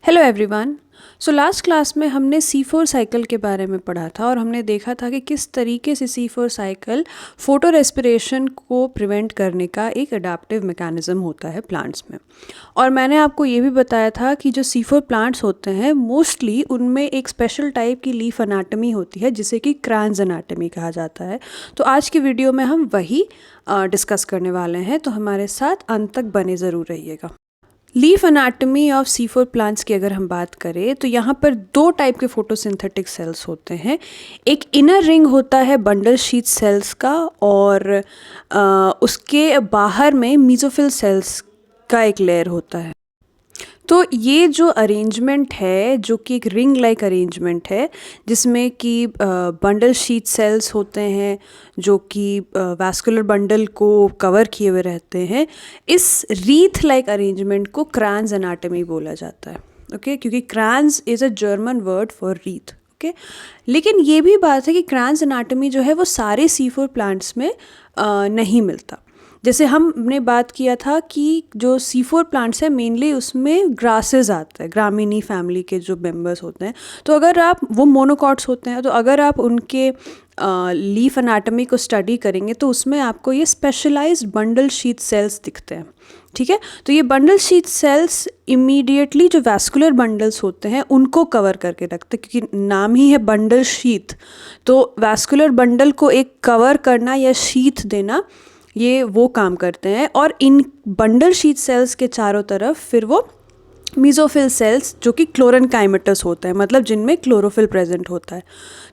Hello everyone. So last class में हमने C4 cycle के बारे में पढ़ा था और हमने देखा था कि किस तरीके से C4 साइकिल फोटो रेस्पिरेशन को प्रिवेंट करने का एक अडेप्टिव मैकेनिज़्म होता है प्लांट्स में। और मैंने आपको ये भी बताया था कि जो C4 प्लांट्स होते हैं मोस्टली उनमें एक स्पेशल टाइप की लीफ एनाटमी होती है जिसे कि क्रांज एनाटमी कहा जाता है। तो आज की वीडियो में हम वही डिस्कस करने वाले हैं, तो हमारे साथ अंत तक बने ज़रूर रहिएगा। Leaf anatomy of C4 plants की अगर हम बात करें तो यहाँ पर दो टाइप के फोटोसिंथेटिक सेल्स होते हैं। एक इनर रिंग होता है बंडल शीथ सेल्स का और उसके बाहर में मेसोफिल सेल्स का एक लेयर होता है। तो ये जो अरेंजमेंट है जो कि एक रिंग लाइक अरेंजमेंट है जिसमें कि बंडल शीथ सेल्स होते हैं जो कि वैस्कुलर बंडल को कवर किए हुए रहते हैं, इस रीथ लाइक अरेंजमेंट को क्रांज एनाटमी बोला जाता है। ओके, क्योंकि Kranz is a German word for wreath. Okay, लेकिन ये भी बात है कि क्रांज एनाटमी जो है वो सारे C4 प्लांट्स में नहीं मिलता। जैसे हमने बात किया था कि जो C4 प्लांट्स हैं मेनली उसमें ग्रासेस आते हैं, ग्रामिनी फैमिली के जो मेंबर्स होते हैं। तो अगर आप वो मोनोकॉट्स होते हैं, तो अगर आप उनके लीफ एनाटमी को स्टडी करेंगे तो उसमें आपको ये स्पेशलाइज्ड बंडल शीथ सेल्स दिखते हैं। ठीक है, तो ये बंडल शीथ सेल्स इमीडिएटली जो वैस्कुलर बंडल्स होते हैं उनको कवर करके रखते हैं, क्योंकि नाम ही है बंडल शीथ। तो वैस्कुलर बंडल को एक कवर करना या शीथ देना, ये वो काम करते हैं। और इन बंडल शीथ सेल्स के चारों तरफ फिर वो मेसोफिल सेल्स जो कि क्लोरेनकाइमेटस होता है, मतलब जिनमें क्लोरोफिल प्रेजेंट होता है।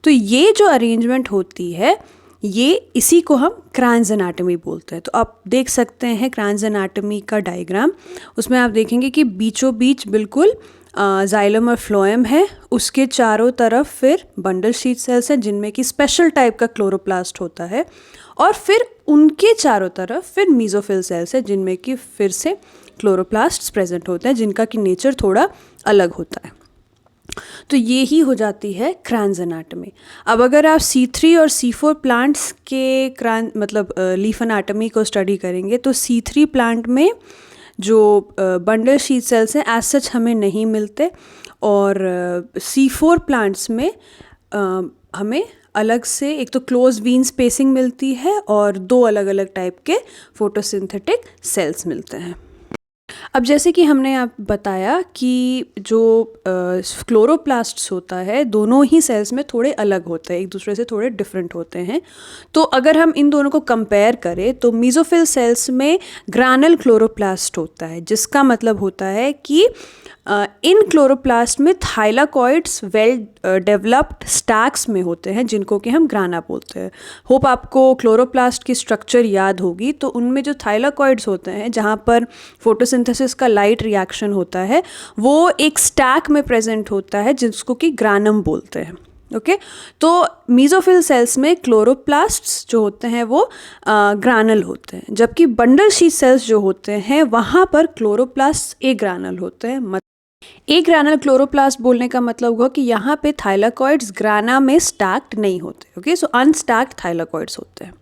तो ये जो अरेंजमेंट होती है ये इसी को हम क्रांज एनाटमी बोलते हैं। तो आप देख सकते हैं क्रांज एनाटमी का डायग्राम, उसमें आप देखेंगे कि बीचों बीच बिल्कुल जाइलम और फ्लोएम है, उसके चारों तरफ फिर बंडल शीथ सेल्स हैं जिनमें कि स्पेशल टाइप का क्लोरोप्लास्ट होता है, और फिर उनके चारों तरफ फिर मेसोफिल सेल्स हैं जिनमें कि फिर से क्लोरोप्लास्ट्स प्रेजेंट होते हैं जिनका कि नेचर थोड़ा अलग होता है। तो ये ही हो जाती है क्रांज एनाटमी। अब अगर आप C3 और C4 प्लांट्स के मतलब लीफ एनाटमी को स्टडी करेंगे तो C3 प्लांट में जो बंडल शीथ सेल्स हैं एज सच हमें नहीं मिलते, और C4 प्लांट्स में हमें अलग से एक तो क्लोज वीन स्पेसिंग मिलती है और दो अलग अलग टाइप के फोटोसिंथेटिक सेल्स मिलते हैं। अब जैसे कि हमने आप बताया कि जो क्लोरोप्लास्ट्स होता है दोनों ही सेल्स में थोड़े अलग होते हैं, एक दूसरे से थोड़े डिफरेंट होते हैं। तो अगर हम इन दोनों को कंपेयर करें तो मेसोफिल सेल्स में ग्रानल क्लोरोप्लास्ट होता है, जिसका मतलब होता है कि इन क्लोरोप्लास्ट में थाइलाकॉइड्स वेल डेवलप्ड स्टैक्स में होते हैं जिनको कि हम ग्राना बोलते हैं। होप आपको क्लोरोप्लास्ट की स्ट्रक्चर याद होगी। तो उनमें जो थाइलाकॉइड्स होते हैं जहाँ पर फोटोसिंथेसिस का लाइट रिएक्शन होता है वो एक स्टैक में प्रेजेंट होता है जिसको कि ग्रानम बोलते हैं। ओके, तो मेसोफिल सेल्स में क्लोरोप्लास्ट्स जो होते हैं वो ग्रानल होते हैं, जबकि बंडल शीथ सेल्स जो होते हैं वहाँ पर क्लोरोप्लास्ट ए ग्रानल होते हैं। ए ग्रानल क्लोरोप्लास्ट बोलने का मतलब होगा कि यहाँ पे थाइलाकॉइड्स ग्राना में स्टैक्ड नहीं होते। ओके, सो अनस्टैक्ड थाइलाकॉइड्स होते हैं।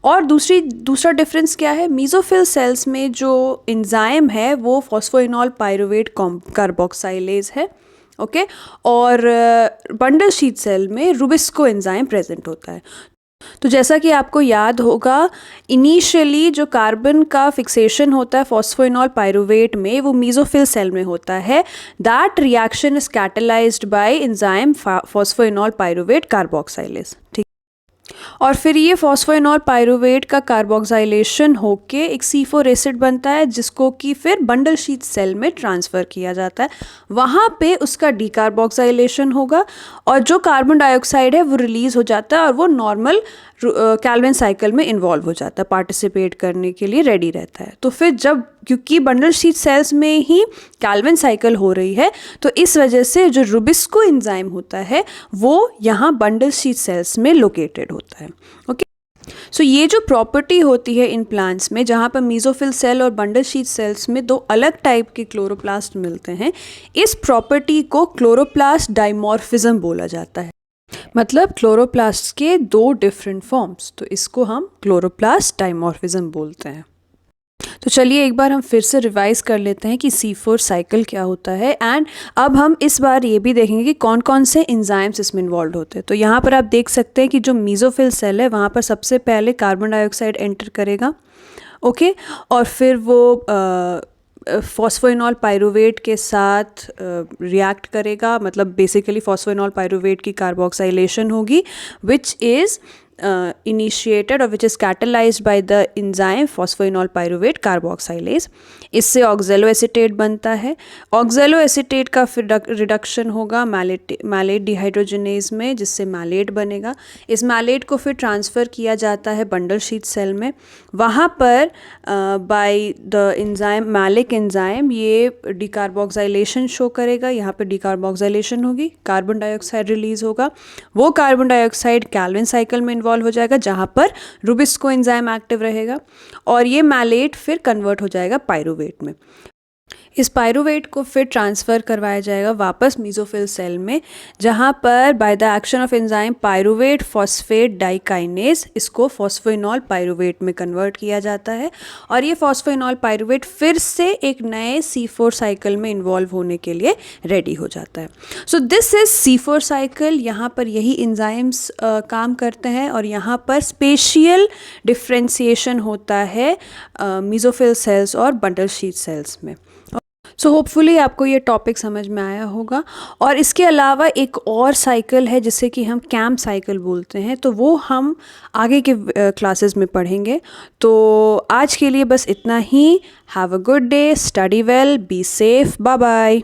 और दूसरा डिफरेंस क्या है, मेसोफिल सेल्स में जो एंजाइम है वो फॉस्फोइनॉल पायरुवेट कार्बोक्साइलेज है। ओके, और बंडल शीथ सेल में रुबिस्को एंजाइम प्रेजेंट होता है। तो जैसा कि आपको याद होगा इनिशियली जो कार्बन का फिक्सेशन होता है फॉस्फोइनॉल पायरुवेट में वो मेसोफिल सेल में होता है। That reaction is catalysed by enzyme phosphoenol pyruvate carboxylase. ठीक, और फिर ये फॉस्फोइनॉल पायरुवेट का कार्बोक्साइलेशन होके एक C4 एसिड बनता है जिसको कि फिर बंडल शीथ सेल में ट्रांसफ़र किया जाता है। वहाँ पे उसका डीकार्बोक्साइलेशन होगा और जो कार्बन डाइऑक्साइड है वो रिलीज़ हो जाता है और वो नॉर्मल कैल्विन साइकिल में इन्वॉल्व हो जाता है, पार्टिसिपेट करने के लिए रेडी रहता है। तो फिर जब क्योंकि बंडल शीथ सेल्स में ही कैल्विन साइकिल हो रही है तो इस वजह से जो रुबिस्को एंजाइम होता है वो यहाँ बंडल शीथ सेल्स में लोकेटेड होता है। ओके, सो ये जो प्रॉपर्टी होती है इन प्लांट्स में जहाँ पर मेसोफिल सेल और बंडल शीथ सेल्स में दो अलग टाइप के क्लोरोप्लास्ट मिलते हैं, इस प्रॉपर्टी को क्लोरोप्लास्ट डाइमॉर्फिज्म बोला जाता है। मतलब क्लोरोप्लास्ट के दो डिफरेंट फॉर्म्स, तो इसको हम क्लोरोप्लास्ट डाइमॉर्फिज्म बोलते हैं। तो चलिए एक बार हम फिर से रिवाइज़ कर लेते हैं कि C4 साइकिल क्या होता है, एंड अब हम इस बार ये भी देखेंगे कि कौन कौन से एंजाइम्स इसमें इन्वॉल्व होते हैं। तो यहाँ पर आप देख सकते हैं कि जो मीज़ोफिल सेल है वहाँ पर सबसे पहले कार्बन डाइऑक्साइड एंटर करेगा, ओके, और फिर वो फॉस्फोइनॉल पायरुवेट के साथ रिएक्ट करेगा, मतलब बेसिकली फॉस्फोइनॉल पायरुवेट की कार्बोक्साइलेशन होगी, विच इज़ इनिशिएटेड और which is catalysed by the enzyme phosphoenol pyruvate carboxylase. इससे ऑक्जेलो एसीटेट बनता है। ऑक्जेलो एसीटेट का फिर रिडक्शन होगा मैलेट डिहाइड्रोजनेज में, जिससे मैलेट बनेगा। इस मैलेट को फिर ट्रांसफ़र किया जाता है बंडल शीथ सेल में। वहाँ पर by the enzyme malic enzyme ये डिकार्बोक्साइलेशन शो करेगा। यहाँ पर डिकार्बोक्साइलेशन होगी, कार्बन डाइऑक्साइड रिलीज होगा। वो कार्बन डाइऑक्साइड कैल्विन साइकिल में इन्वॉल्व हो जाएगा, जहाँ पर रुबिस्को एंजाइम एक्टिव रहेगा, और ये मैलेट फिर कन्वर्ट हो जाएगा पायरुवेट में। इस पायरुवेट को फिर ट्रांसफ़र करवाया जाएगा वापस मीज़ोफिल सेल में, जहाँ पर by the action of enzyme pyruvate phosphate dikinase इसको फॉस्फोइनॉल पायरुवेट में कन्वर्ट किया जाता है, और ये फॉस्फोइनॉल पायरुवेट फिर से एक नए C4 साइकिल में इन्वॉल्व होने के लिए रेडी हो जाता है। So this is C4 cycle. यहाँ पर यही एंजाइम्स काम करते हैं, और यहाँ पर स्पेशियल डिफ्रेंसिएशन होता है मीज़ोफिल सेल्स और बंडल शीथ सेल्स में। सो होपफुली आपको ये टॉपिक समझ में आया होगा। और इसके अलावा एक और साइकिल है जिसे कि हम कैम्प साइकिल बोलते हैं, तो वो हम आगे के क्लासेस में पढ़ेंगे। तो आज के लिए बस इतना ही। Have a good day, study well, be safe, bye bye.